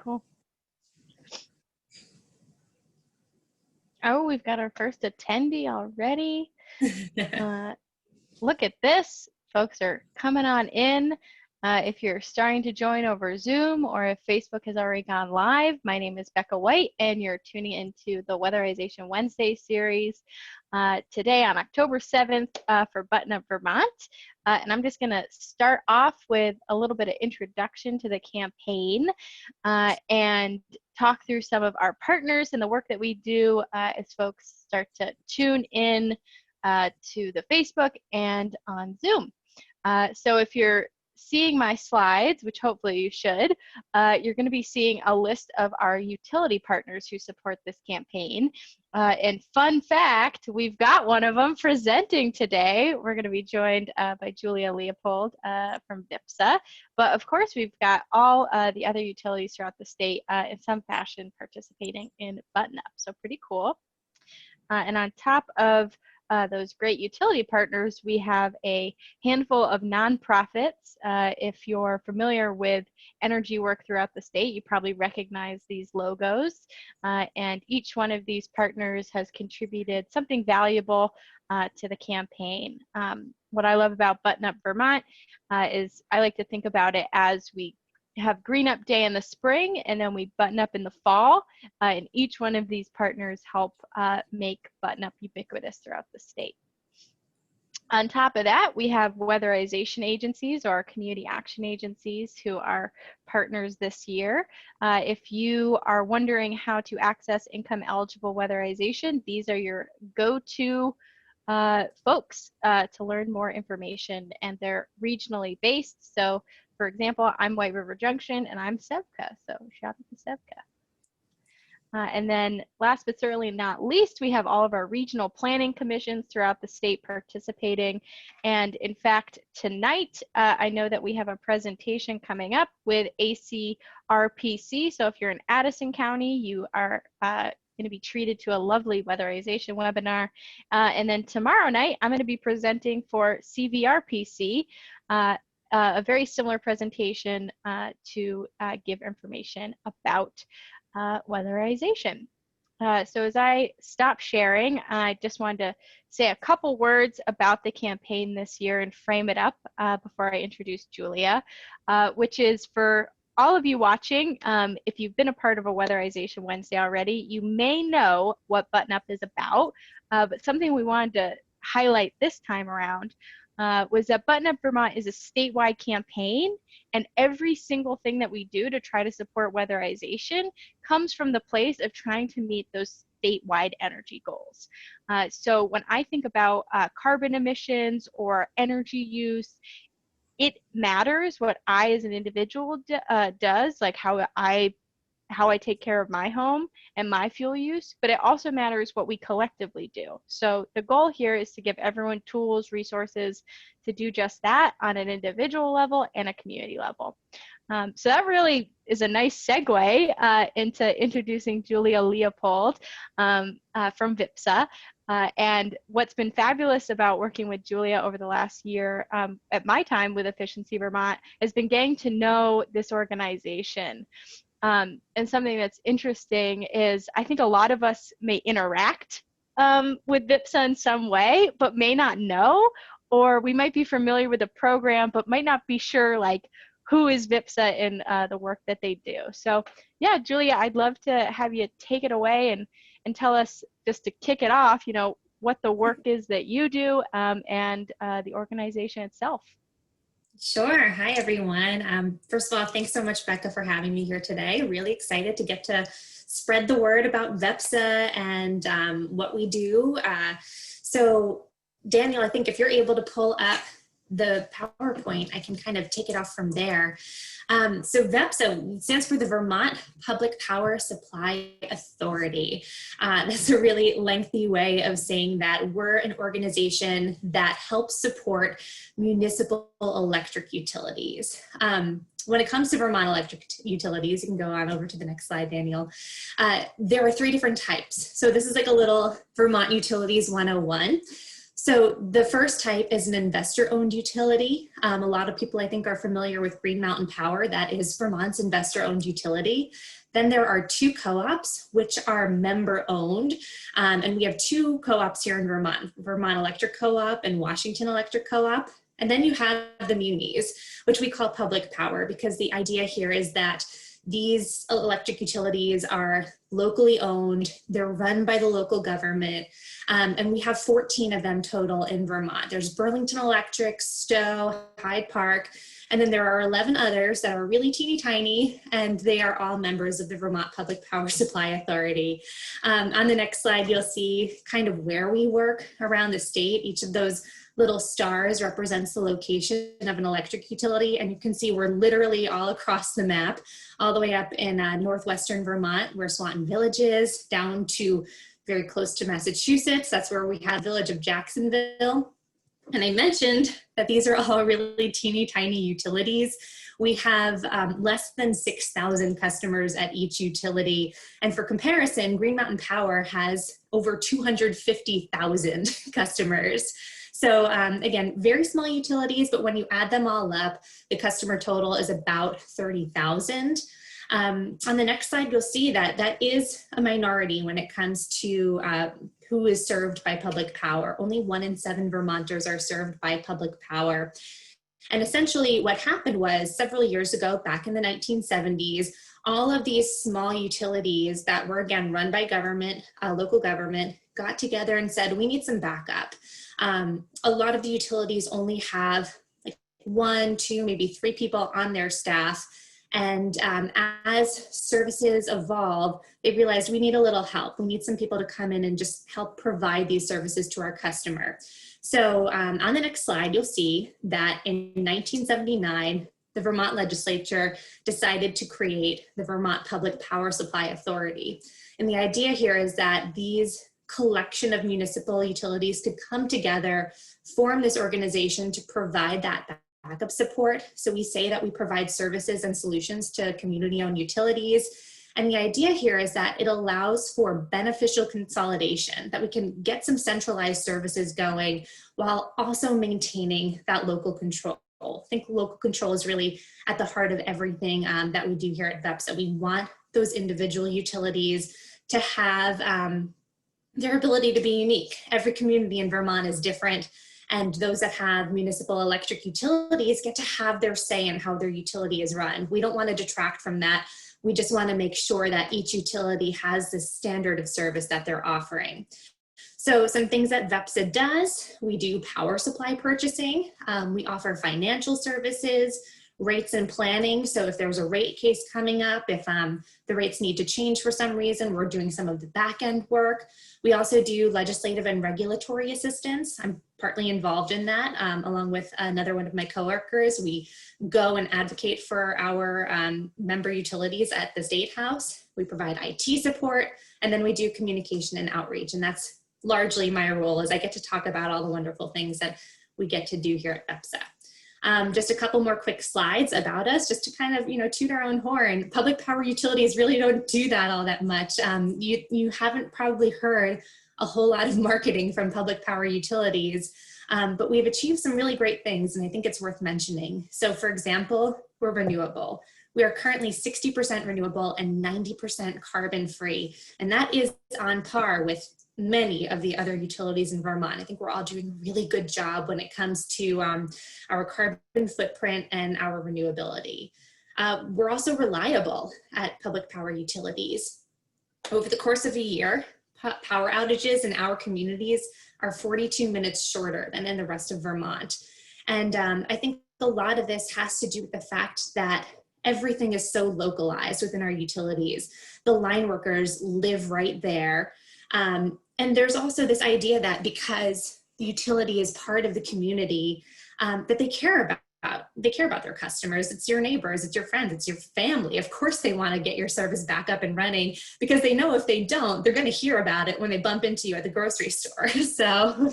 Cool. Oh, we've got our first attendee already. Look at this. Folks are coming on in. If you're starting to join over Zoom or if Facebook has already gone live, my name is Becca White and you're tuning into the Weatherization Wednesday series today on October 7th for Button Up Vermont. And I'm just going to start off with a little bit of introduction to the campaign and talk through some of our partners and the work that we do as folks start to tune in to the Facebook and on Zoom. So if you're seeing my slides, which hopefully you should, you're going to be seeing a list of our utility partners who support this campaign. And fun fact, we've got one of them presenting today. We're going to be joined by Julia Leopold from VIPSA. But of course, we've got all the other utilities throughout the state in some fashion participating in Button Up. So pretty cool. And on top of those great utility partners, we have a handful of nonprofits. If you're familiar with energy work throughout the state, you probably recognize these logos. And each one of these partners has contributed something valuable to the campaign. What I love about Button Up Vermont is I like to think about it as we have Green Up Day in the spring, and then we button up in the fall, and each one of these partners help make Button Up ubiquitous throughout the state. On top of that, we have weatherization agencies or community action agencies who are partners this year. If you are wondering how to access income eligible weatherization, these are your go-to folks to learn more information, and they're regionally based. So for example, I'm White River Junction and I'm SEVCA, so shout out to SEVCA. And then last but certainly not least, we have all of our regional planning commissions throughout the state participating. And in fact, tonight, I know that we have a presentation coming up with ACRPC. So if you're in Addison County, you are going to be treated to a lovely weatherization webinar. And then tomorrow night, I'm going to be presenting for CVRPC, a very similar presentation to give information about weatherization. So as I stop sharing, I just wanted to say a couple words about the campaign this year and frame it up before I introduce Julia, which is for all of you watching, if you've been a part of a Weatherization Wednesday already, you may know what Button Up is about, but something we wanted to highlight this time around was that Button Up Vermont is a statewide campaign, and every single thing that we do to try to support weatherization comes from the place of trying to meet those statewide energy goals. So when I think about carbon emissions or energy use, it matters what I as an individual does, like how I take care of my home and my fuel use, but it also matters what we collectively do. So the goal here is to give everyone tools, resources to do just that on an individual level and a community level. So that really is a nice segue into introducing Julia Leopold from VIPSA. And what's been fabulous about working with Julia over the last year at my time with Efficiency Vermont has been getting to know this organization. And something that's interesting is I think a lot of us may interact with VIPSA in some way, but may not know, or we might be familiar with the program, but might not be sure like who is VIPSA in the work that they do. So yeah, Julia, I'd love to have you take it away and tell us, just to kick it off, you know, what the work is that you do and the organization itself. Sure. Hi, everyone. First of all, thanks so much, Becca, for having me here today. Really excited to get to spread the word about VEPSA and what we do. So, Daniel, I think if you're able to pull up the PowerPoint, I can kind of take it off from there. So VEPSA stands for the Vermont Public Power Supply Authority. That's a really lengthy way of saying that we're an organization that helps support municipal electric utilities. When it comes to Vermont electric utilities, you can go on over to the next slide, Daniel. There are 3 different types. So this is like a little Vermont Utilities 101. So the first type is an investor-owned utility. A lot of people, I think, are familiar with Green Mountain Power. That is Vermont's investor-owned utility. Then there are two co-ops, which are member-owned. And we have two co-ops here in Vermont, Vermont Electric Co-op and Washington Electric Co-op. And then you have the munis, which we call public power, because the idea here is that these electric utilities are locally owned, they're run by the local government, and we have 14 of them total in Vermont. There's Burlington Electric, Stowe, Hyde Park, and then there are 11 others that are really teeny tiny, and they are all members of the Vermont Public Power Supply Authority. On the next slide, you'll see kind of where we work around the state. Each of those little stars represents the location of an electric utility, and you can see we're literally all across the map, all the way up in northwestern Vermont, where Swanton Village is, down to very close to Massachusetts. That's where we have Village of Jacksonville. And I mentioned that these are all really teeny tiny utilities. We have less than 6,000 customers at each utility. And for comparison, Green Mountain Power has over 250,000 customers. So again, very small utilities, but when you add them all up, the customer total is about 30,000. On the next slide, you'll see that that is a minority when it comes to who is served by public power. Only 1 in 7 Vermonters are served by public power. And essentially what happened was several years ago, back in the 1970s, all of these small utilities that were again run by government, local government, got together and said, we need some backup. A lot of the utilities only have like 1, 2, maybe 3 people on their staff. And as services evolve, they realized we need a little help. We need some people to come in and just help provide these services to our customer. So on the next slide, you'll see that in 1979, the Vermont legislature decided to create the Vermont Public Power Supply Authority. And the idea here is that these collection of municipal utilities could come together, form this organization to provide that backup support. So we say that we provide services and solutions to community-owned utilities. And the idea here is that it allows for beneficial consolidation, that we can get some centralized services going while also maintaining that local control. I think local control is really at the heart of everything that we do here at VEPS, that we want those individual utilities to have their ability to be unique. Every community in Vermont is different, and those that have municipal electric utilities get to have their say in how their utility is run. We don't want to detract from that. We just want to make sure that each utility has the standard of service that they're offering. So some things that VEPSA does: we do power supply purchasing, we offer financial services, rates and planning. So if there's a rate case coming up, if the rates need to change for some reason, we're doing some of the back end work. We also do legislative and regulatory assistance. I'm partly involved in that, along with another one of my coworkers. We go and advocate for our member utilities at the State House. We provide IT support, and then we do communication and outreach. And that's largely my role, is I get to talk about all the wonderful things that we get to do here at VEPSA. Just a couple more quick slides about us, just to kind of, toot our own horn. Public power utilities really don't do that all that much. You haven't probably heard a whole lot of marketing from public power utilities, but we've achieved some really great things, and I think it's worth mentioning. So for example, we're renewable. We are currently 60% renewable and 90% carbon free, and that is on par with many of the other utilities in Vermont. I think we're all doing a really good job when it comes to our carbon footprint and our renewability. We're also reliable at public power utilities. Over the course of a year, power outages in our communities are 42 minutes shorter than in the rest of Vermont. And I think a lot of this has to do with the fact that everything is so localized within our utilities. The line workers live right there. And there's also this idea that because the utility is part of the community, that they care about their customers. It's your neighbors, it's your friends, it's your family. Of course they want to get your service back up and running, because they know if they don't, they're going to hear about it when they bump into you at the grocery store. So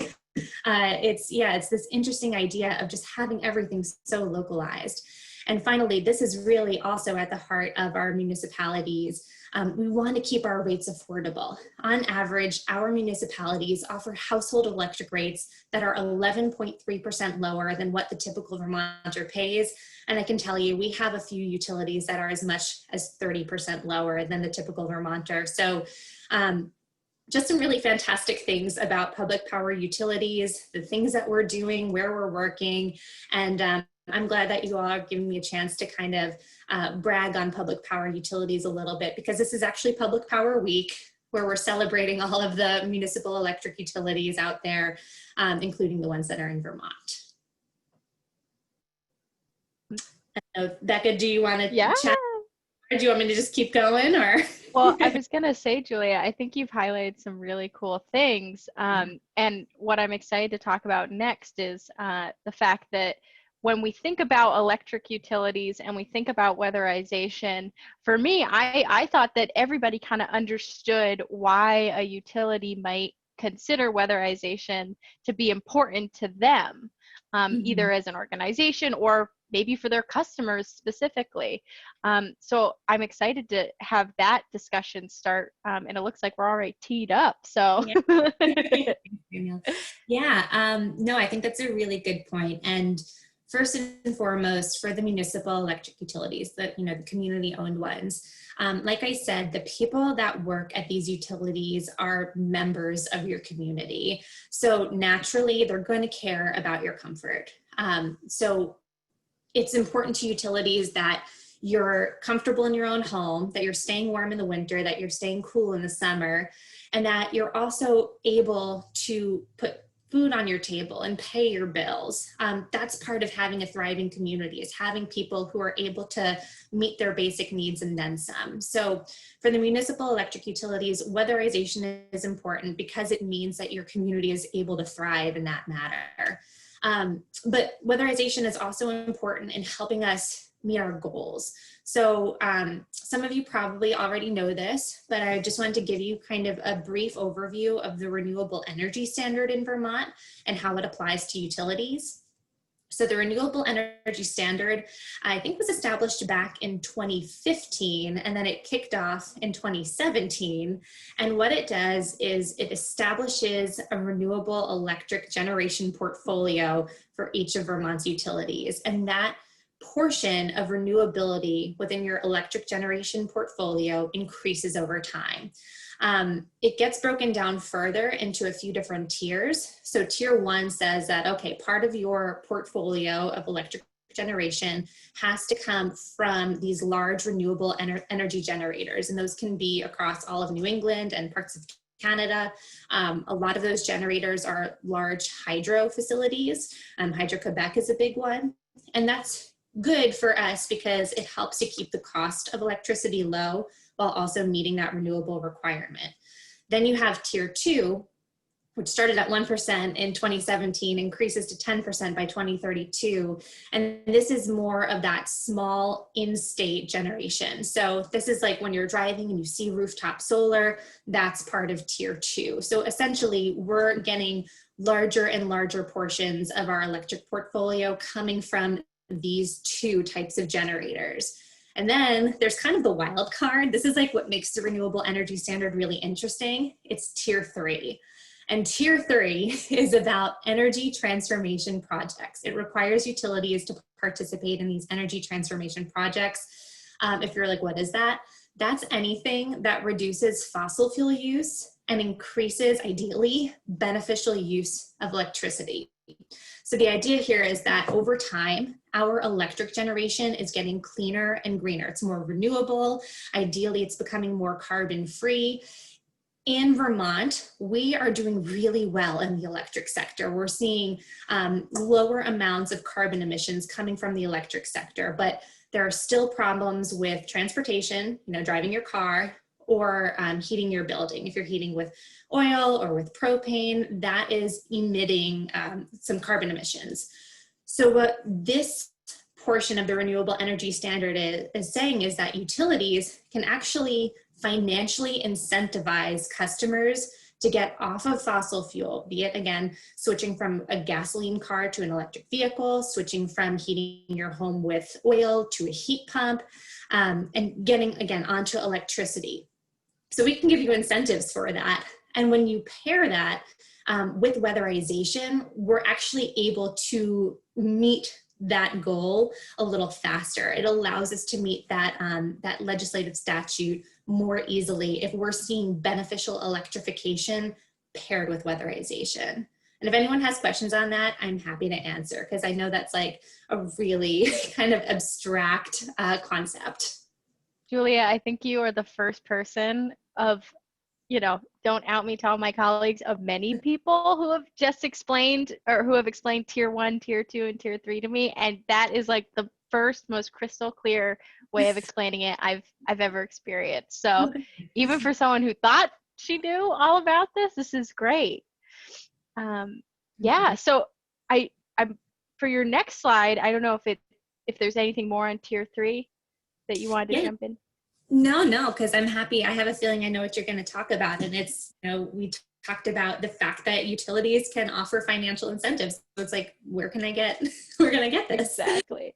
it's this interesting idea of just having everything so localized. And finally, this is really also at the heart of our municipalities. We want to keep our rates affordable. On average, our municipalities offer household electric rates that are 11.3% lower than what the typical Vermonter pays. And I can tell you, we have a few utilities that are as much as 30% lower than the typical Vermonter. So just some really fantastic things about public power utilities, the things that we're doing, where we're working. And I'm glad that you all are giving me a chance to kind of brag on public power utilities a little bit, because this is actually Public Power Week, where we're celebrating all of the municipal electric utilities out there, including the ones that are in Vermont. Becca, do you want to chat? Or do you want me to just keep going, or? Well, I was going to say, Julia, I think you've highlighted some really cool things. And what I'm excited to talk about next is the fact that when we think about electric utilities and we think about weatherization, for me, I thought that everybody kind of understood why a utility might consider weatherization to be important to them, either as an organization or maybe for their customers specifically. So I'm excited to have that discussion start, and it looks like we're already teed up. So yeah, no, I think that's a really good point. And first and foremost, for the municipal electric utilities, the community-owned ones, like I said, the people that work at these utilities are members of your community. So naturally, they're going to care about your comfort. So it's important to utilities that you're comfortable in your own home, that you're staying warm in the winter, that you're staying cool in the summer, and that you're also able to put food on your table and pay your bills. That's part of having a thriving community, is having people who are able to meet their basic needs and then some. So for the municipal electric utilities, weatherization is important because it means that your community is able to thrive in that matter. But weatherization is also important in helping us meet our goals. So some of you probably already know this, but I just wanted to give you kind of a brief overview of the renewable energy standard in Vermont and how it applies to utilities. So the Renewable Energy Standard, I think, was established back in 2015, and then it kicked off in 2017. And what it does is it establishes a renewable electric generation portfolio for each of Vermont's utilities. And that portion of renewability within your electric generation portfolio increases over time. It gets broken down further into a few different tiers. So tier 1 says that, okay, part of your portfolio of electric generation has to come from these large renewable energy generators. And those can be across all of New England and parts of Canada. A lot of those generators are large hydro facilities. Hydro-Quebec is a big one. And that's good for us because it helps to keep the cost of electricity low while also meeting that renewable requirement. Then you have tier 2, which started at 1% in 2017, increases to 10% by 2032. And this is more of that small in-state generation. So this is like when you're driving and you see rooftop solar, that's part of tier 2. So essentially we're getting larger and larger portions of our electric portfolio coming from these 2 types of generators. And then there's kind of the wild card. This is like what makes the Renewable Energy Standard really interesting. It's tier 3. And tier 3 is about energy transformation projects. It requires utilities to participate in these energy transformation projects. If you're like, what is that? That's anything that reduces fossil fuel use and increases, ideally, beneficial use of electricity. So the idea here is that over time, our electric generation is getting cleaner and greener. It's more renewable. Ideally, it's becoming more carbon free. In Vermont, we are doing really well in the electric sector. We're seeing lower amounts of carbon emissions coming from the electric sector, but there are still problems with transportation, driving your car, or heating your building. If you're heating with oil or with propane, that is emitting some carbon emissions. So what this portion of the Renewable Energy Standard is saying is that utilities can actually financially incentivize customers to get off of fossil fuel, be it again, switching from a gasoline car to an electric vehicle, switching from heating your home with oil to a heat pump, and getting again onto electricity. So we can give you incentives for that. And when you pair that with weatherization, we're actually able to meet that goal a little faster. It allows us to meet that, that legislative statute more easily if we're seeing beneficial electrification paired with weatherization. And if anyone has questions on that, I'm happy to answer, because I know that's like a really kind of abstract concept. Julia, I think you are the first person of, don't out me to all my colleagues, of many people who have just explained, or who have explained tier 1, tier 2, and tier 3 to me. And that is like the first most crystal clear way of explaining it I've ever experienced. So even for someone who thought she knew all about this is great. Yeah. So I'm for your next slide, I don't know if there's anything more on tier 3 that you wanted to jump in. No, because I'm happy. I have a feeling I know what you're going to talk about. And it's, we talked about the fact that utilities can offer financial incentives. So it's like, where can I get this? Exactly.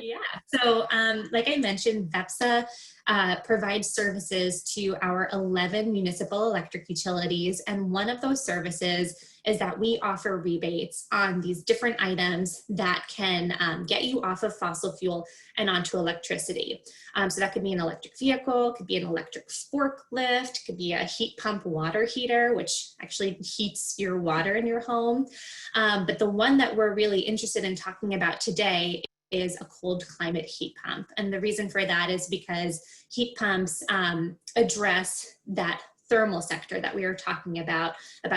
Yeah. So like I mentioned, VEPSA provides services to our 11 municipal electric utilities. And one of those services is that we offer rebates on these different items that can get you off of fossil fuel and onto electricity. So that could be an electric vehicle, could be an electric forklift, could be a heat pump water heater, which actually heats your water in your home. But the one that we're really interested in talking about today is a cold climate heat pump. And the reason for that is because heat pumps address that thermal sector that we were talking about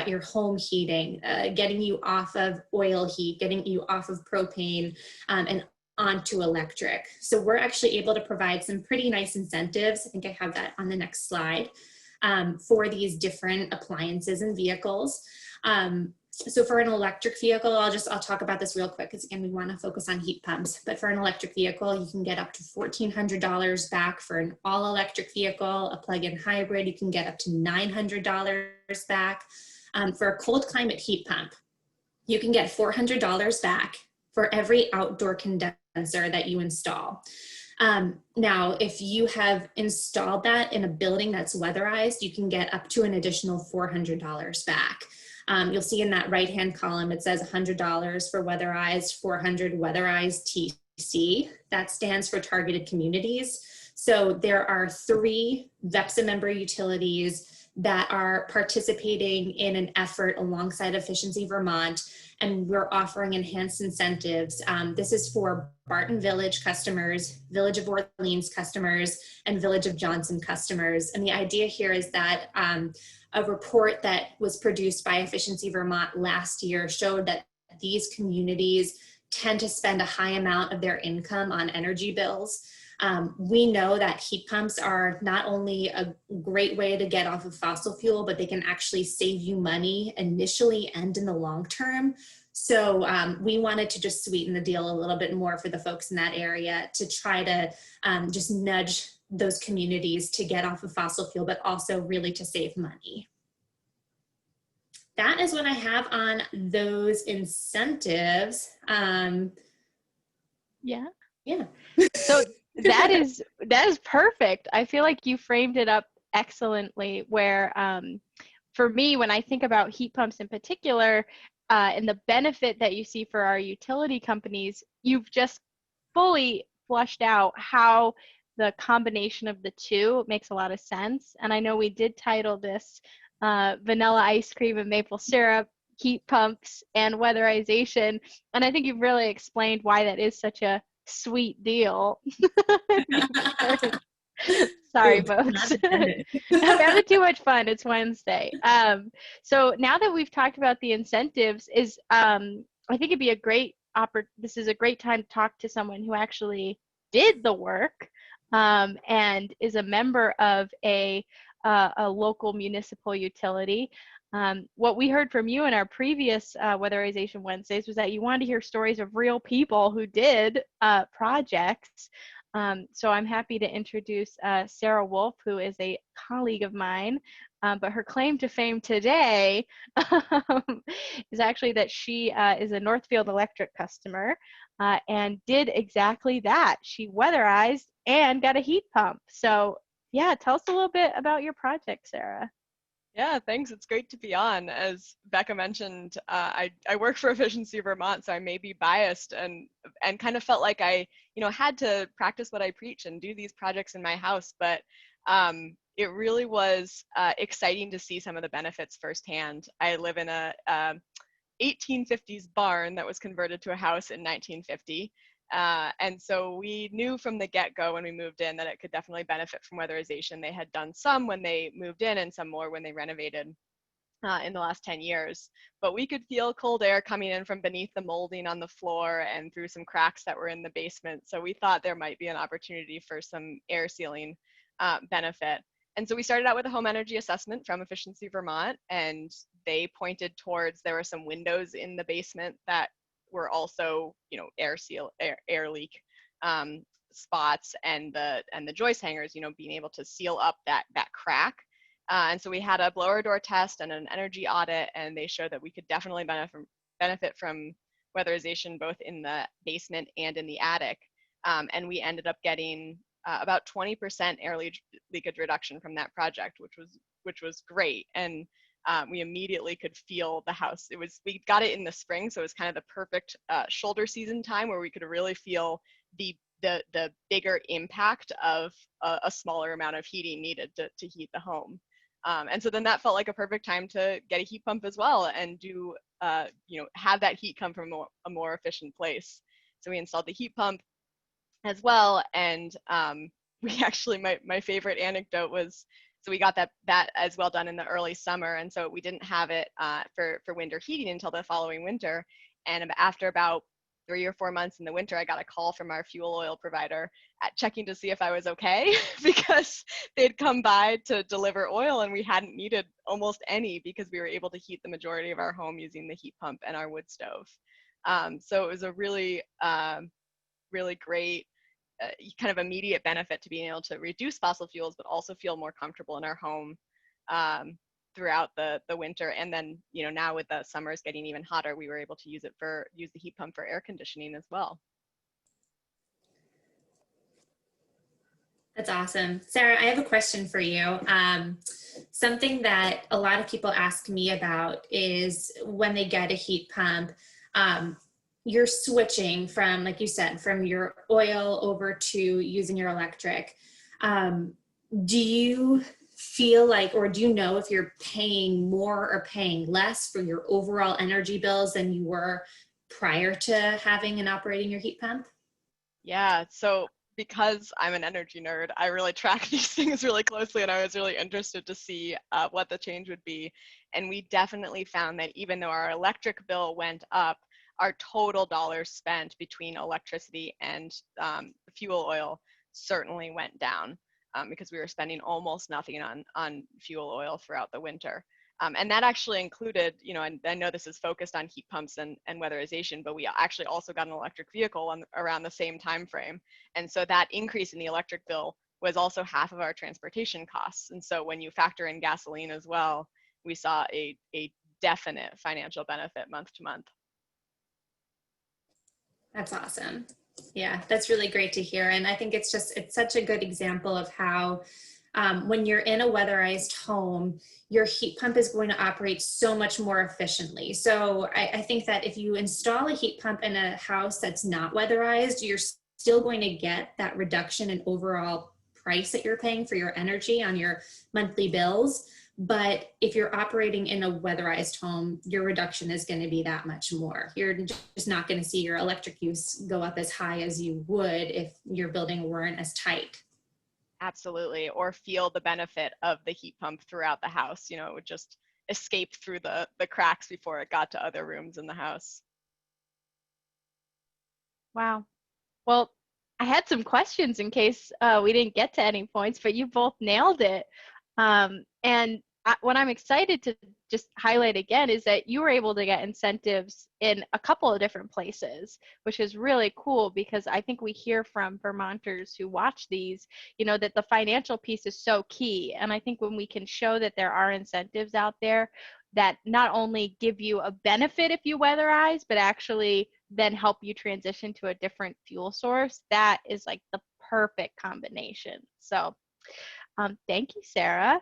your home heating, getting you off of oil heat, getting you off of propane, and onto electric. So we're actually able to provide some pretty nice incentives. I think I have that on the next slide, for these different appliances and vehicles. So for an electric vehicle, I'll talk about this real quick, because again, we want to focus on heat pumps. But for an electric vehicle, you can get up to $1,400 back. For an all electric vehicle, a plug-in hybrid, you can get up to $900 back. For a cold climate heat pump, you can get $400 back for every outdoor condenser that you install. Now, if you have installed that in a building that's weatherized, you can get up to an additional $400 back. You'll see in that right-hand column, it says $100 for weatherized, $400 weatherized TC. That stands for targeted communities. So there are 3 VEPSA member utilities that are participating in an effort alongside Efficiency Vermont, and we're offering enhanced incentives. This is for Barton Village customers, Village of Orleans customers, and Village of Johnson customers. And the idea here is that a report that was produced by Efficiency Vermont last year showed that these communities tend to spend a high amount of their income on energy bills. We know that heat pumps are not only a great way to get off of fossil fuel, but they can actually save you money initially and in the long term. So we wanted to just sweeten the deal a little bit more for the folks in that area to try to just nudge those communities to get off of fossil fuel, but also really to save money. That is what I have on those incentives. Yeah. Yeah. So that is perfect. I feel like you framed it up excellently, where for me, when I think about heat pumps in particular, and the benefit that you see for our utility companies, you've just fully flushed out how the combination of the two makes a lot of sense. And I know we did title this vanilla ice cream and maple syrup, heat pumps, and weatherization. And I think you've really explained why that is such a sweet deal. Sorry, folks. I'm having too much fun. It's Wednesday. So now that we've talked about the incentives, I think it'd be a great this is a great time to talk to someone who actually did the work, and is a member of a local municipal utility. What we heard from you in our previous Weatherization Wednesdays was that you wanted to hear stories of real people who did projects. So I'm happy to introduce Sarah Wolfe, who is a colleague of mine, but her claim to fame today is actually that she is a Northfield Electric customer and did exactly that. She weatherized and got a heat pump. So yeah, tell us a little bit about your project, Sarah. Yeah, thanks. It's great to be on. As Becca mentioned, I work for Efficiency Vermont, so I may be biased and kind of felt like I, had to practice what I preach and do these projects in my house. But it really was exciting to see some of the benefits firsthand. I live in a 1850s barn that was converted to a house in 1950. And so we knew from the get-go when we moved in that it could definitely benefit from weatherization. They had done some when they moved in and some more when they renovated in the last 10 years. But we could feel cold air coming in from beneath the molding on the floor and through some cracks that were in the basement. So we thought there might be an opportunity for some air sealing benefit. And so we started out with a home energy assessment from Efficiency Vermont, and they pointed towards there were some windows in the basement that were also, air leak spots, and the joist hangers, being able to seal up that crack. And so we had a blower door test and an energy audit, and they showed that we could definitely benefit from weatherization both in the basement and in the attic. And we ended up getting about 20% air leakage reduction from that project, which was great. And we immediately could feel the house. We got it in the spring, so it was kind of the perfect shoulder season time where we could really feel the bigger impact of a smaller amount of heating needed to heat the home. And so then that felt like a perfect time to get a heat pump as well and do, have that heat come from a more efficient place. So we installed the heat pump as well. And we actually, my favorite anecdote was, so we got that as well done in the early summer. And so we didn't have it for winter heating until the following winter. And after about 3 or 4 months in the winter, I got a call from our fuel oil provider checking to see if I was okay because they'd come by to deliver oil and we hadn't needed almost any because we were able to heat the majority of our home using the heat pump and our wood stove. So it was a really, really great kind of immediate benefit to being able to reduce fossil fuels, but also feel more comfortable in our home throughout the winter. And then, now with the summers getting even hotter, we were able to use the heat pump for air conditioning as well. That's awesome. Sarah, I have a question for you. Something that a lot of people ask me about is when they get a heat pump, you're switching from, like you said, from your oil over to using your electric. Do you feel like, or do you know if you're paying more or paying less for your overall energy bills than you were prior to having and operating your heat pump? Yeah, so because I'm an energy nerd, I really track these things really closely, and I was really interested to see what the change would be. And we definitely found that even though our electric bill went up, our total dollars spent between electricity and fuel oil certainly went down because we were spending almost nothing on fuel oil throughout the winter. And that actually included, and I know this is focused on heat pumps and weatherization, but we actually also got an electric vehicle around the same time frame. And so that increase in the electric bill was also half of our transportation costs. And so when you factor in gasoline as well, we saw a definite financial benefit month to month. That's awesome. Yeah, that's really great to hear. And I think it's such a good example of how when you're in a weatherized home, your heat pump is going to operate so much more efficiently. So I think that if you install a heat pump in a house that's not weatherized, you're still going to get that reduction in overall price that you're paying for your energy on your monthly bills. But if you're operating in a weatherized home, your reduction is going to be that much more. You're just not going to see your electric use go up as high as you would if your building weren't as tight. Absolutely, or feel the benefit of the heat pump throughout the house. It would just escape through the cracks before it got to other rooms in the house. Wow. Well, I had some questions in case we didn't get to any points, but you both nailed it. And what I'm excited to just highlight again is that you were able to get incentives in a couple of different places, which is really cool because I think we hear from Vermonters who watch these, that the financial piece is so key. And I think when we can show that there are incentives out there that not only give you a benefit if you weatherize, but actually then help you transition to a different fuel source, that is like the perfect combination. So thank you, Sarah.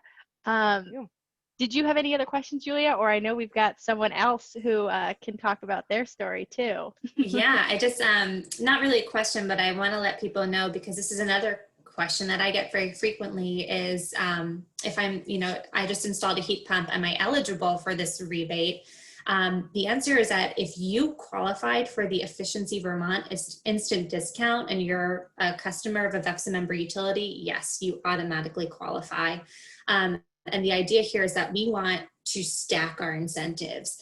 Did you have any other questions, Julia? Or I know we've got someone else who can talk about their story too. Yeah, I just, not really a question, but I want to let people know, because this is another question that I get very frequently is, if I'm, I just installed a heat pump, am I eligible for this rebate? The answer is that if you qualified for the Efficiency Vermont instant discount and you're a customer of a VEPSA member utility, yes, you automatically qualify. And the idea here is that we want to stack our incentives.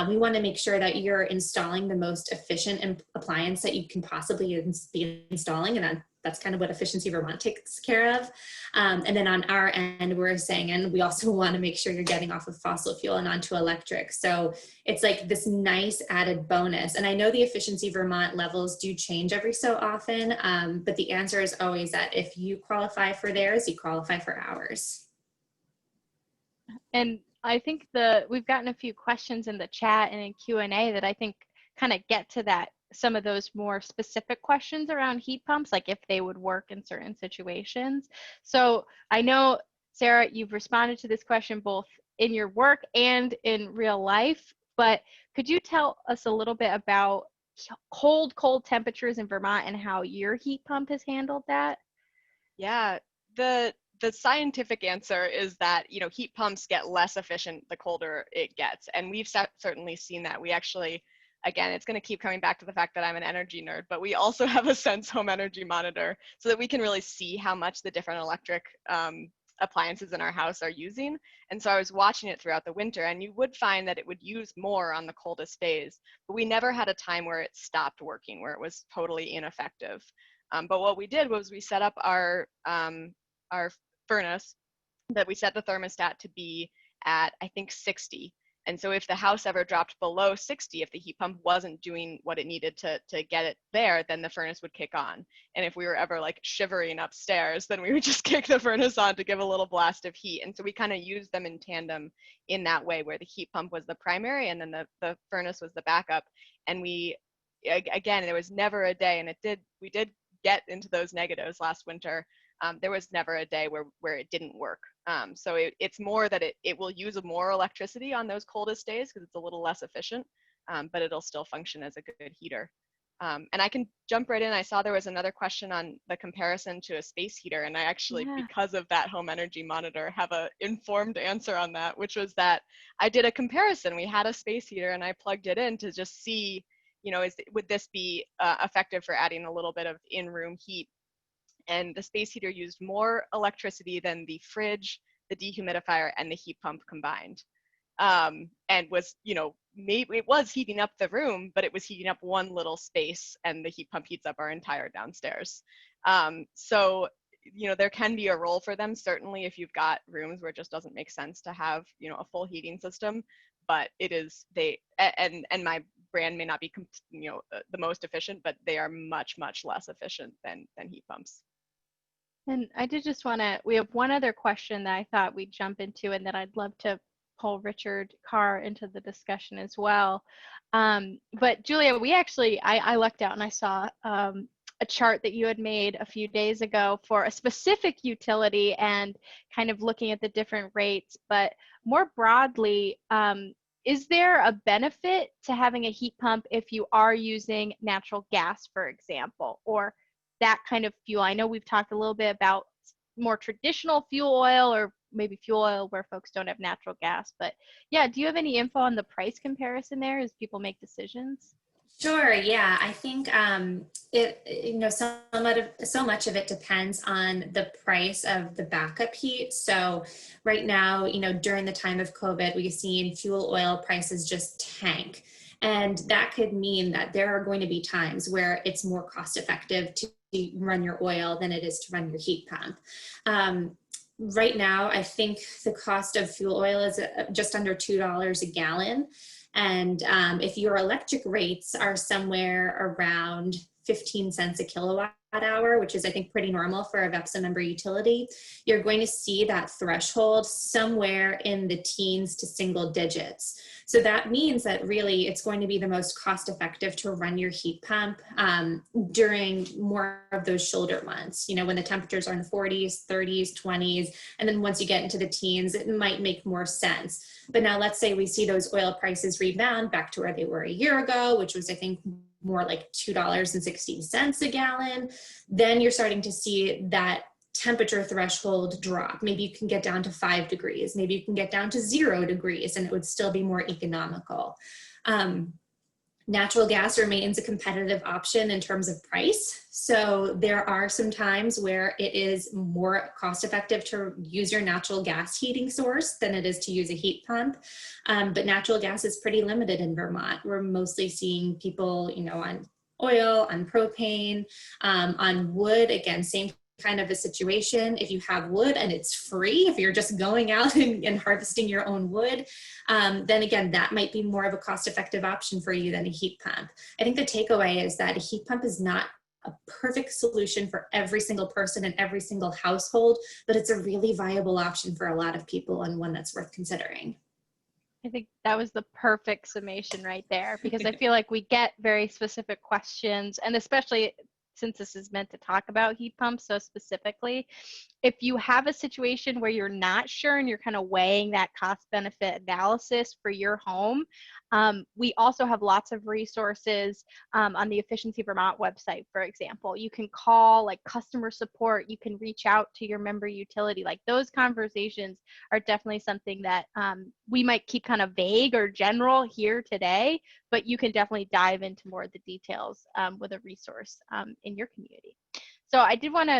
We want to make sure that you're installing the most efficient appliance that you can possibly be installing, and that's kind of what Efficiency Vermont takes care of. And then on our end, we're saying, and we also want to make sure you're getting off of fossil fuel and onto electric. So it's like this nice added bonus. And I know the Efficiency Vermont levels do change every so often, but the answer is always that if you qualify for theirs, you qualify for ours. And I think we've gotten a few questions in the chat and in Q&A that I think kind of get to that, some of those more specific questions around heat pumps, like if they would work in certain situations. So I know, Sarah, you've responded to this question both in your work and in real life, but could you tell us a little bit about cold temperatures in Vermont and how your heat pump has handled that? Yeah, the scientific answer is that, heat pumps get less efficient the colder it gets. And we've certainly seen that. We actually, again, it's going to keep coming back to the fact that I'm an energy nerd, but we also have a Sense home energy monitor so that we can really see how much the different electric appliances in our house are using. And so I was watching it throughout the winter, and you would find that it would use more on the coldest days, but we never had a time where it stopped working, where it was totally ineffective. But what we did was we set up our furnace, that we set the thermostat to be at, I think, 60. And so if the house ever dropped below 60, if the heat pump wasn't doing what it needed to get it there, then the furnace would kick on. And if we were ever like shivering upstairs, then we would just kick the furnace on to give a little blast of heat. And so we kind of used them in tandem in that way, where the heat pump was the primary and then the furnace was the backup. And again, there was never a day, and we did get into those negatives last winter. There was never a day where it didn't work. So it's more that it will use more electricity on those coldest days because it's a little less efficient, but it'll still function as a good heater. And I can jump right in. I saw there was another question on the comparison to a space heater, and I actually, because of that home energy monitor, have an informed answer on that, which was that I did a comparison. We had a space heater, and I plugged it in to just see, would this be effective for adding a little bit of in-room heat? And the space heater used more electricity than the fridge, the dehumidifier, and the heat pump combined. And was, maybe it was heating up the room, but it was heating up one little space, and the heat pump heats up our entire downstairs. So, there can be a role for them, certainly if you've got rooms where it just doesn't make sense to have, a full heating system, but it is, and my brand may not be, the most efficient, but they are much, much less efficient than heat pumps. And I did just we have one other question that I thought we'd jump into, and that I'd love to pull Richard Carr into the discussion as well. But Julia, I lucked out and I saw a chart that you had made a few days ago for a specific utility and kind of looking at the different rates. But more broadly, is there a benefit to having a heat pump if you are using natural gas, for example, or that kind of fuel? I know we've talked a little bit about more traditional fuel oil, or maybe fuel oil where folks don't have natural gas, but yeah, do you have any info on the price comparison there as people make decisions? Sure. Yeah, I think so much of it depends on the price of the backup heat. So right now, during the time of COVID, we've seen fuel oil prices just tank. And that could mean that there are going to be times where it's more cost effective to run your oil than it is to run your heat pump. right now, I think the cost of fuel oil is just under $2 a gallon. And if your electric rates are somewhere around 15 cents a kilowatt hour, which is I think pretty normal for a VEPSA member utility, you're going to see that threshold somewhere in the teens to single digits. So that means that really it's going to be the most cost effective to run your heat pump during more of those shoulder months, you know, when the temperatures are in the 40s, 30s, 20s, and then once you get into the teens, it might make more sense. But now let's say we see those oil prices rebound back to where they were a year ago, which was I think more like $2.60 a gallon, then you're starting to see that temperature threshold drop. Maybe you can get down to 5 degrees, maybe you can get down to 0 degrees, and it would still be more economical. Natural gas remains a competitive option in terms of price. So there are some times where it is more cost effective to use your natural gas heating source than it is to use a heat pump. But natural gas is pretty limited in Vermont. We're mostly seeing people, you know, on oil, on propane, on wood. Again, same kind of a situation. If you have wood and it's free, if you're just going out and harvesting your own wood, then again, that might be more of a cost-effective option for you than a heat pump. I think the takeaway is that a heat pump is not a perfect solution for every single person in every single household, but it's a really viable option for a lot of people and one that's worth considering. I think that was the perfect summation right there, because I feel like we get very specific questions, and especially since this is meant to talk about heat pumps so specifically, if you have a situation where you're not sure and you're kind of weighing that cost benefit analysis for your home, we also have lots of resources on the Efficiency Vermont website, for example. You can call like customer support, you can reach out to your member utility. Like those conversations are definitely something that we might keep kind of vague or general here today, but you can definitely dive into more of the details with a resource in your community. So I did want to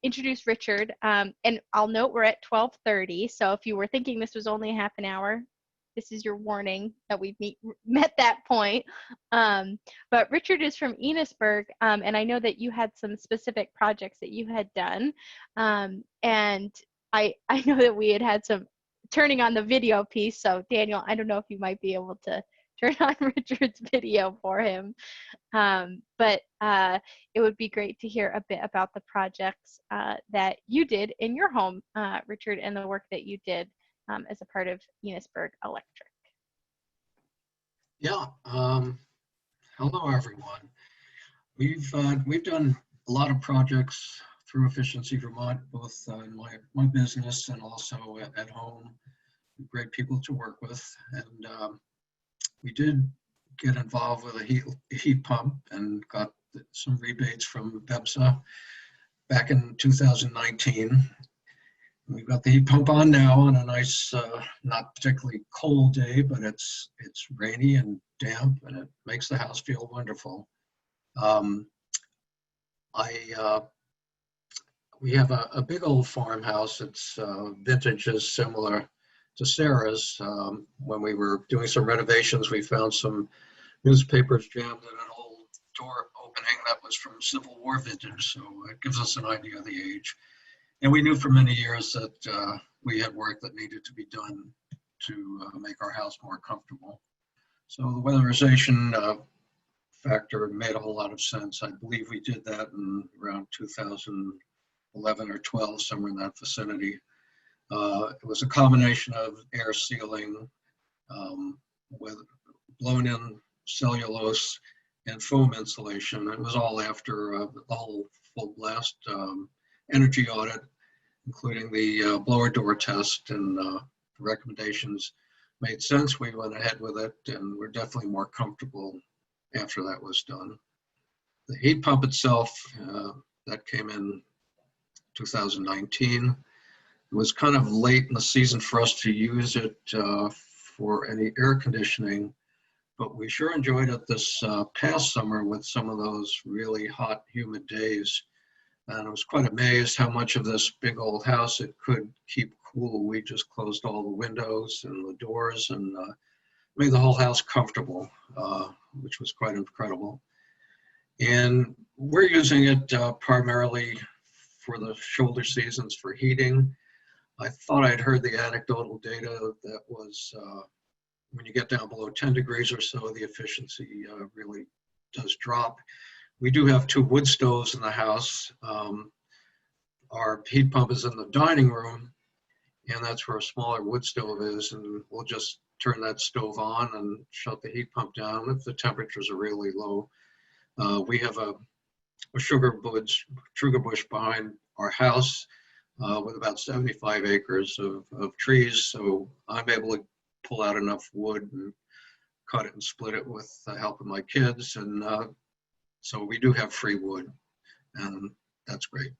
introduce Richard, and I'll note we're at 12:30, so if you were thinking this was only a half an hour, this is your warning that we've met that point. But Richard is from Enosburg, and I know that you had some specific projects that you had done, and I know that we had some turning on the video piece, so Daniel, I don't know if you might be able to turn on Richard's video for him. But it would be great to hear a bit about the projects that you did in your home, Richard, and the work that you did as a part of Enosburg Electric. Yeah. Hello, everyone. We've done a lot of projects through Efficiency Vermont, both in my business and also at home. Great people to work with, and we did get involved with a heat pump and got some rebates from VEPSA back in 2019. We've got the heat pump on now on a nice, not particularly cold day, but it's rainy and damp, and it makes the house feel wonderful. We have a big old farmhouse. It's vintage is similar to Sarah's. When we were doing some renovations, we found some newspapers jammed in an old door opening that was from Civil War vintage, so it gives us an idea of the age. And we knew for many years that we had work that needed to be done to make our house more comfortable. So the weatherization factor made a whole lot of sense. I believe we did that in around 2011 or 12, somewhere in that vicinity. It was a combination of air sealing with blown in cellulose and foam insulation. It was all after the whole full blast energy audit, including the blower door test, and the recommendations made sense. We went ahead with it, and we're definitely more comfortable after that was done. The heat pump itself, that came in 2019. It was kind of late in the season for us to use it for any air conditioning, but we sure enjoyed it this past summer with some of those really hot, humid days. And I was quite amazed how much of this big old house it could keep cool. We just closed all the windows and the doors and made the whole house comfortable, which was quite incredible. And we're using it primarily for the shoulder seasons for heating. I thought I'd heard the anecdotal data that was when you get down below 10 degrees or so, the efficiency really does drop. We do have 2 wood stoves in the house. Our heat pump is in the dining room, and that's where a smaller wood stove is, and we'll just turn that stove on and shut the heat pump down if the temperatures are really low. We have a sugar bush behind our house with about 75 acres of trees, so I'm able to pull out enough wood and cut it and split it with the help of my kids, and so we do have free wood, and that's great.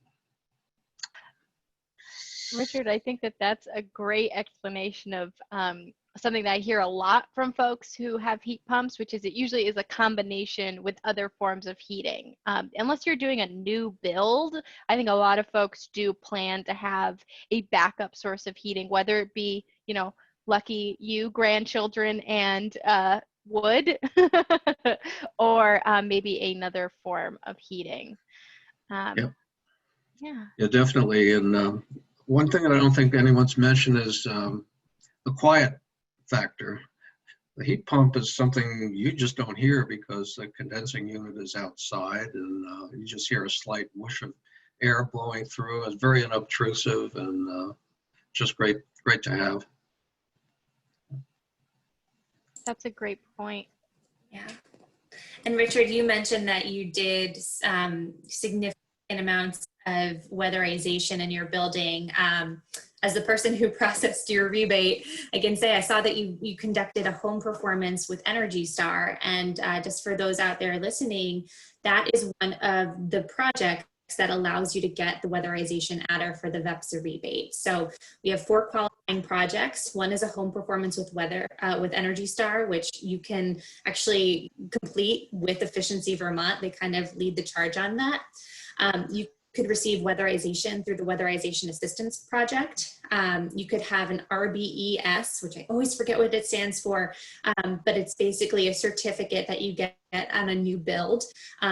Richard, I think that that's a great explanation of something that I hear a lot from folks who have heat pumps, which is it usually is a combination with other forms of heating. Unless you're doing a new build, I think a lot of folks do plan to have a backup source of heating, whether it be, you know, lucky you, grandchildren and wood, or maybe another form of heating. Yep. Yeah. Yeah, definitely. And one thing that I don't think anyone's mentioned is the quiet factor. The heat pump is something you just don't hear because the condensing unit is outside, and you just hear a slight whoosh of air blowing through. It's very unobtrusive and just great to have. That's a great point. Yeah. And Richard, you mentioned that you did significant amounts of weatherization in your building. As the person who processed your rebate, I can say I saw that you conducted a home performance with Energy Star. And just for those out there listening, that is one of the projects that allows you to get the weatherization adder for the VEPSA rebate. So we have 4 qualifying projects. One is a home performance with with Energy Star, which you can actually complete with Efficiency Vermont. They kind of lead the charge on that. You could receive weatherization through the Weatherization Assistance Project. You could have an RBES, which I always forget what it stands for, but it's basically a certificate that you get on a new build.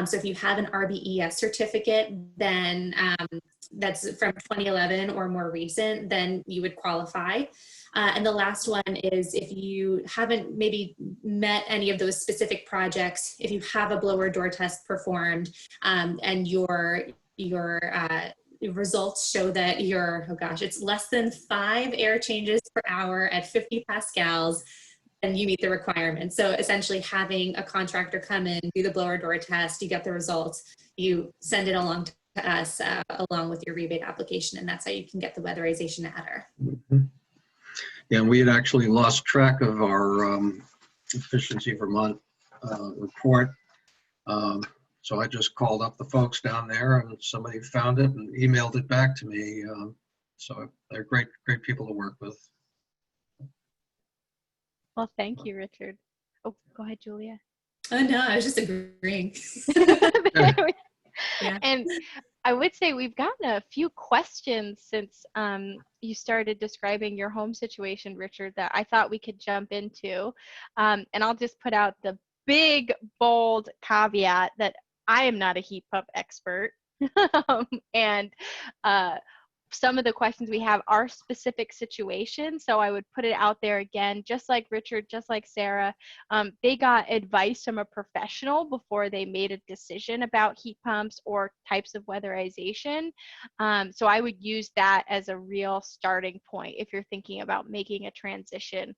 So if you have an RBES certificate, then that's from 2011 or more recent, then you would qualify. And the last one is if you haven't maybe met any of those specific projects, if you have a blower door test performed and your results show that it's less than 5 air changes per hour at 50 pascals, then you meet the requirements. So essentially having a contractor come in, do the blower door test, you get the results, you send it along to us along with your rebate application, and that's how you can get the weatherization adder. Mm-hmm. Yeah, and we had actually lost track of our Efficiency Vermont report. So I just called up the folks down there, and somebody found it and emailed it back to me. So they're great people to work with. Well, thank you, Richard. Oh, go ahead, Julia. Oh no, I was just agreeing. Yeah. And I would say we've gotten a few questions since you started describing your home situation, Richard, that I thought we could jump into. And I'll just put out the big, bold caveat that I am not a heat pump expert. And some of the questions we have are specific situations. So I would put it out there again, just like Richard, just like Sarah, they got advice from a professional before they made a decision about heat pumps or types of weatherization. So I would use that as a real starting point if you're thinking about making a transition.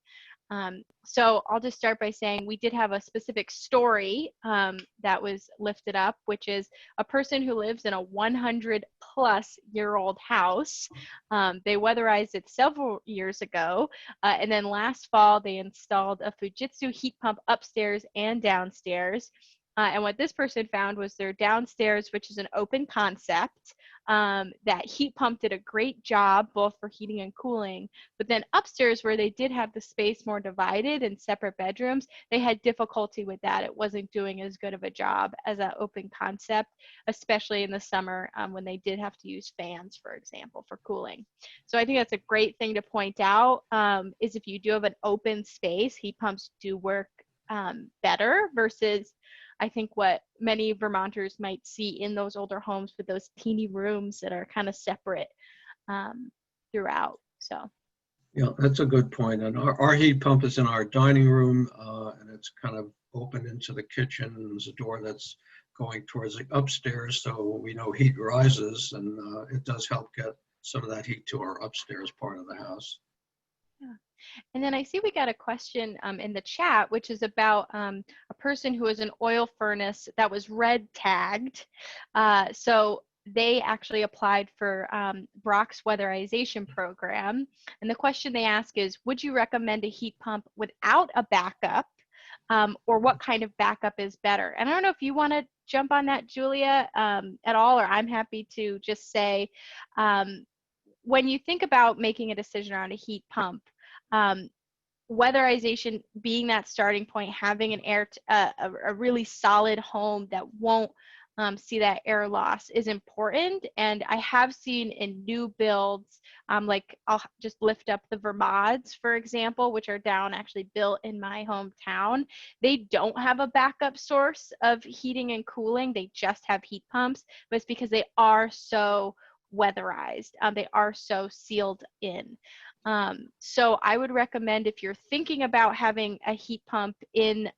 So I'll just start by saying we did have a specific story that was lifted up, which is a person who lives in a 100-plus-year-old house. They weatherized it several years ago, and then last fall they installed a Fujitsu heat pump upstairs and downstairs. And what this person found was their downstairs, which is an open concept, that heat pump did a great job both for heating and cooling. But then upstairs, where they did have the space more divided in separate bedrooms, they had difficulty with that. It wasn't doing as good of a job as an open concept, especially in the summer when they did have to use fans, for example, for cooling. So I think that's a great thing to point out, is if you do have an open space, heat pumps do work better versus I think what many Vermonters might see in those older homes with those teeny rooms that are kind of separate throughout. So. Yeah, that's a good point. And our heat pump is in our dining room, and it's kind of open into the kitchen. And there's a door that's going towards the upstairs, so we know heat rises, and it does help get some of that heat to our upstairs part of the house. Yeah. And then I see we got a question in the chat, which is about a person who has an oil furnace that was red tagged. So they actually applied for Brock's weatherization program. And the question they ask is, would you recommend a heat pump without a backup? Or what kind of backup is better? And I don't know if you want to jump on that, Julia, at all, or I'm happy to just say, when you think about making a decision around a heat pump, weatherization being that starting point, having an a really solid home that won't see that air loss is important. And I have seen in new builds, like I'll just lift up the Vermonts, for example, which are down actually built in my hometown. They don't have a backup source of heating and cooling. They just have heat pumps, but it's because they are so weatherized. They are so sealed in. So I would recommend, if you're thinking about having a heat pump in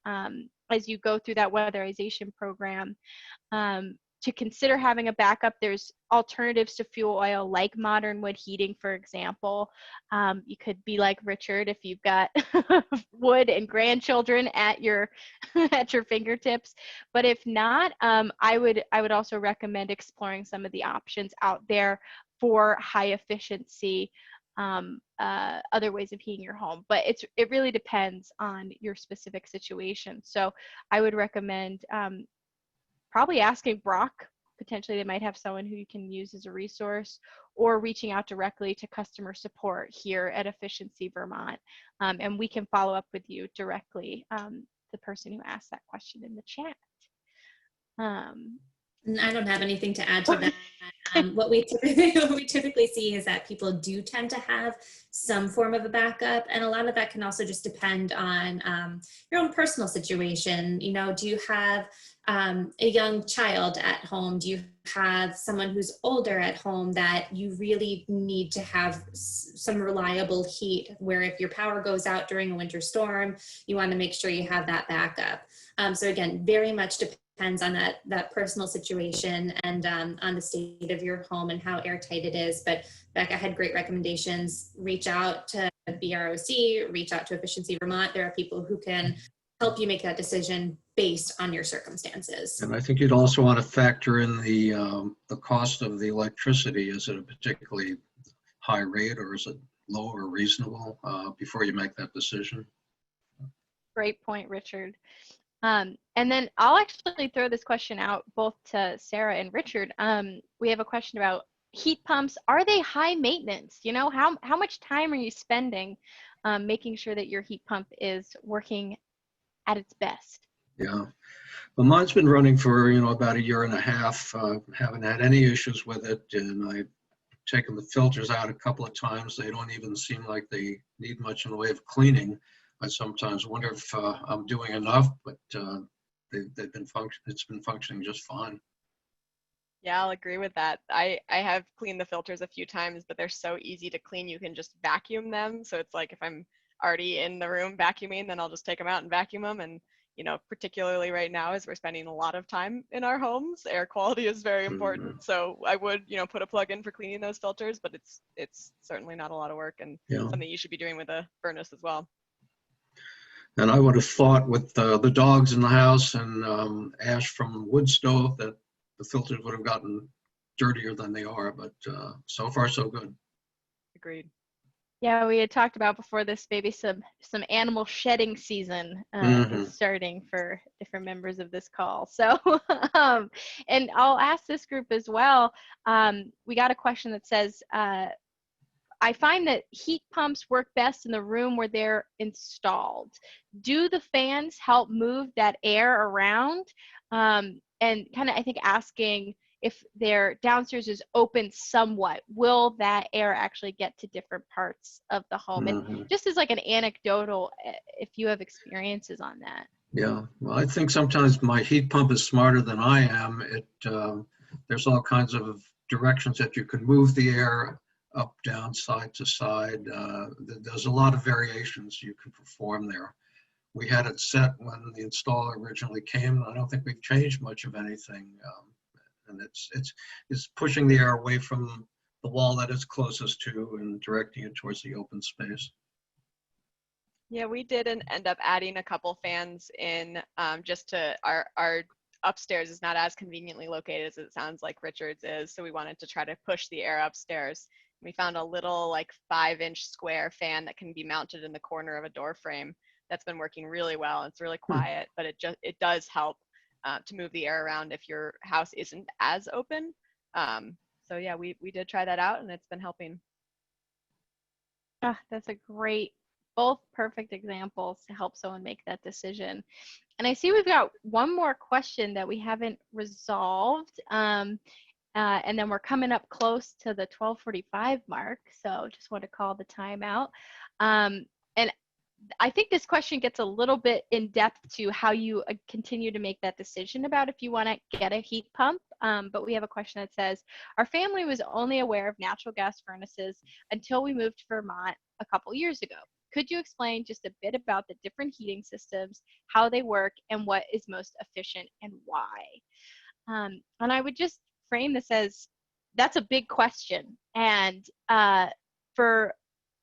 as you go through that weatherization program, to consider having a backup. There's alternatives to fuel oil, like modern wood heating, for example. You could be like Richard if you've got wood and grandchildren at your at your fingertips. But if not, I would also recommend exploring some of the options out there for high efficiency other ways of heating your home. But it really depends on your specific situation. So I would recommend probably asking Brock. Potentially they might have someone who you can use as a resource, or reaching out directly to customer support here at Efficiency Vermont. And we can follow up with you directly, the person who asked that question in the chat. I don't have anything to add to that. What we typically see is that people do tend to have some form of a backup, and a lot of that can also just depend on your own personal situation. You know, do you have a young child at home? Do you have someone who's older at home that you really need to have some reliable heat, where if your power goes out during a winter storm, you want to make sure you have that backup? So again, very much depends on that personal situation and on the state of your home and how airtight it is. But Becca had great recommendations. Reach out to BROC, reach out to Efficiency Vermont. There are people who can help you make that decision based on your circumstances. And I think you'd also want to factor in the cost of the electricity. Is it a particularly high rate, or is it low or reasonable, before you make that decision? Great point, Richard. And then I'll actually throw this question out both to Sarah and Richard. We have a question about heat pumps. Are they high maintenance? You know, how much time are you spending making sure that your heat pump is working at its best? Yeah, well, mine's been running for about 1.5 years. Haven't had any issues with it, and I've taken the filters out a couple of times. They don't even seem like they need much in the way of cleaning. I sometimes wonder if I'm doing enough, but it's been functioning just fine. Yeah, I'll agree with that. I have cleaned the filters a few times, but they're so easy to clean. You can just vacuum them. So it's like if I'm already in the room vacuuming, then I'll just take them out and vacuum them. And, particularly right now, as we're spending a lot of time in our homes, air quality is very important. Mm-hmm. So I would, put a plug in for cleaning those filters, but it's certainly not a lot of work, and something you should be doing with a furnace as well. And I would have thought with the dogs in the house and ash from the wood stove that the filters would have gotten dirtier than they are, but so far so good. Agreed. Yeah, we had talked about before this, maybe some animal shedding season is starting for different members of this call. So, and I'll ask this group as well. We got a question that says, I find that heat pumps work best in the room where they're installed. Do the fans help move that air around? And kind of, I think, asking if their downstairs is open somewhat, will that air actually get to different parts of the home? And just as like an anecdotal, if you have experiences on that. Yeah, well, I think sometimes my heat pump is smarter than I am. There's all kinds of directions that you can move the air. up, down, side to side. There's a lot of variations you can perform there. We had it set when the installer originally came. I don't think we've changed much of anything. And it's pushing the air away from the wall that it's closest to and directing it towards the open space. Yeah, we did end up adding a couple fans in just to our upstairs is not as conveniently located as it sounds like Richard's is. So we wanted to try to push the air upstairs. We found a little like 5-inch square fan that can be mounted in the corner of a door frame. That's been working really well. It's really quiet, but it does help to move the air around if your house isn't as open. So yeah, we did try that out and it's been helping. That's a great, both perfect examples to help someone make that decision. And I see we've got one more question that we haven't resolved. And then we're coming up close to the 12:45 mark. So just want to call the time out. And I think this question gets a little bit in depth to how you continue to make that decision about if you want to get a heat pump. But we have a question that says, our family was only aware of natural gas furnaces until we moved to Vermont a couple years ago. Could you explain just a bit about the different heating systems, how they work, and what is most efficient and why? And I would just frame this as, that's a big question. And for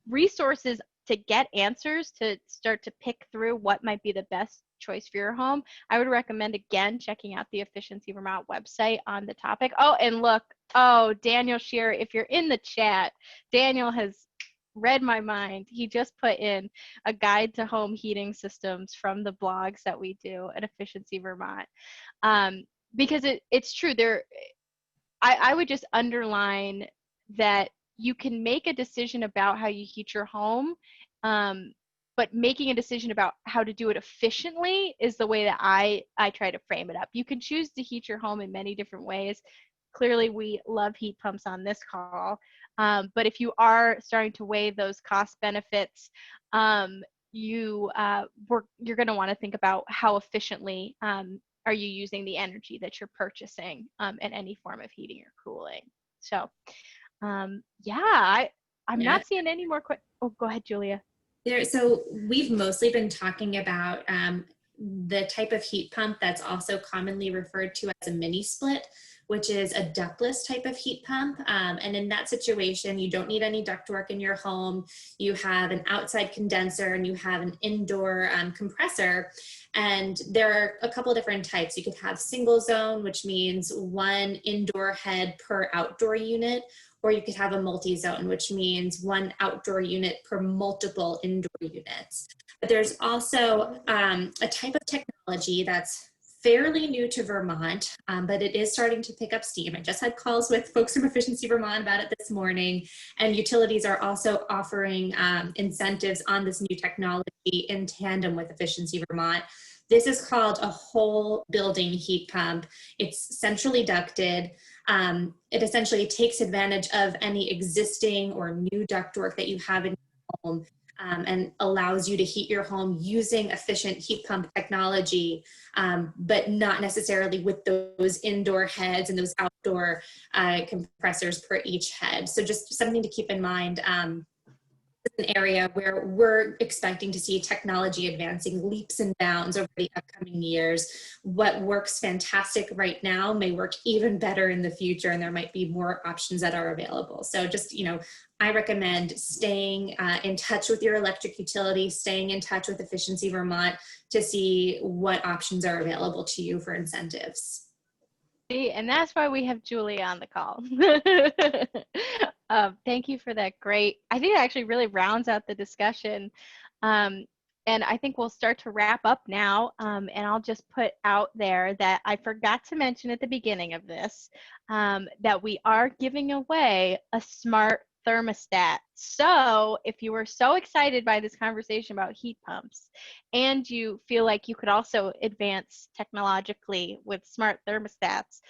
resources to get answers, to start to pick through what might be the best choice for your home, I would recommend, again, checking out the Efficiency Vermont website on the topic. Oh, and look, Daniel Shearer, if you're in the chat, Daniel has read my mind. He just put in a guide to home heating systems from the blogs that we do at Efficiency Vermont. Because it's true. I would just underline that you can make a decision about how you heat your home, but making a decision about how to do it efficiently is the way that I try to frame it up. You can choose to heat your home in many different ways. Clearly, we love heat pumps on this call. But if you are starting to weigh those cost benefits, you're going to want to think about how efficiently are you using the energy that you're purchasing in any form of heating or cooling. So I'm not seeing any more questions. Oh, go ahead, Julia. So we've mostly been talking about the type of heat pump that's also commonly referred to as a mini split, which is a ductless type of heat pump. And in that situation, you don't need any ductwork in your home. You have an outside condenser and you have an indoor compressor. And there are a couple different types. You could have single zone, which means one indoor head per outdoor unit, or you could have a multi-zone, which means one outdoor unit per multiple indoor units. But there's also a type of technology that's fairly new to Vermont, but it is starting to pick up steam. I just had calls with folks from Efficiency Vermont about it this morning, and utilities are also offering incentives on this new technology in tandem with Efficiency Vermont. This is called a whole building heat pump. It's centrally ducted. It essentially takes advantage of any existing or new ductwork that you have in your home and allows you to heat your home using efficient heat pump technology, but not necessarily with those indoor heads and those outdoor compressors per each head. So just something to keep in mind. An area where we're expecting to see technology advancing leaps and bounds over the upcoming years. What works fantastic right now may work even better in the future, and there might be more options that are available. So just, I recommend staying in touch with your electric utility, staying in touch with Efficiency Vermont to see what options are available to you for incentives. And that's why we have Julie on the call. Thank you for that. Great. I think it actually really rounds out the discussion. And I think we'll start to wrap up now. And I'll just put out there that I forgot to mention at the beginning of this, that we are giving away a smart thermostat. So if you were so excited by this conversation about heat pumps and you feel like you could also advance technologically with smart thermostats,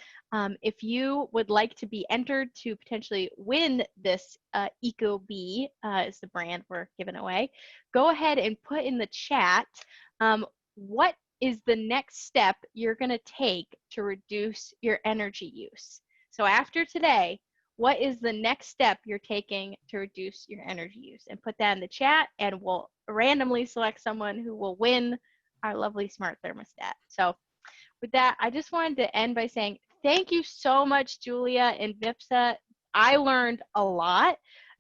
if you would like to be entered to potentially win this ecobee, is the brand we're giving away, go ahead and put in the chat what is the next step you're going to take to reduce your energy use. So after today, what is the next step you're taking to reduce your energy use? And put that in the chat, and we'll randomly select someone who will win our lovely smart thermostat. So with that, I just wanted to end by saying thank you so much, Julia and Vipsa. I learned a lot,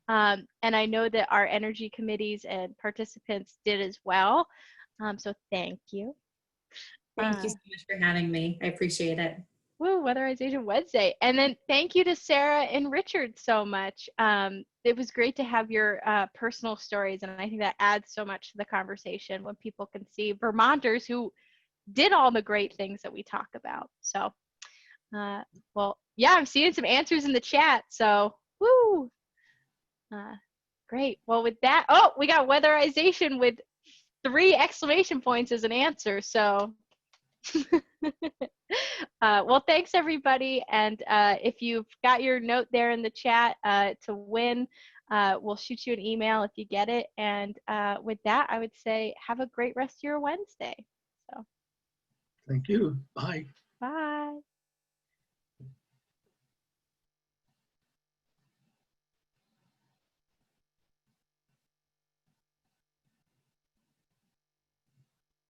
and I know that our energy committees and participants did as well. So thank you. Thank you so much for having me. I appreciate it. Woo, Weatherization Wednesday. And then thank you to Sarah and Richard so much. It was great to have your personal stories, and I think that adds so much to the conversation when people can see Vermonters who did all the great things that we talk about. So, well, yeah, I'm seeing some answers in the chat. So, woo. Great. Well, with that, oh, we got weatherization with 3 exclamation points as an answer. So, well, thanks everybody. And if you've got your note there in the chat to win, we'll shoot you an email if you get it. And with that, I would say have a great rest of your Wednesday. So. Thank you. Bye. Bye.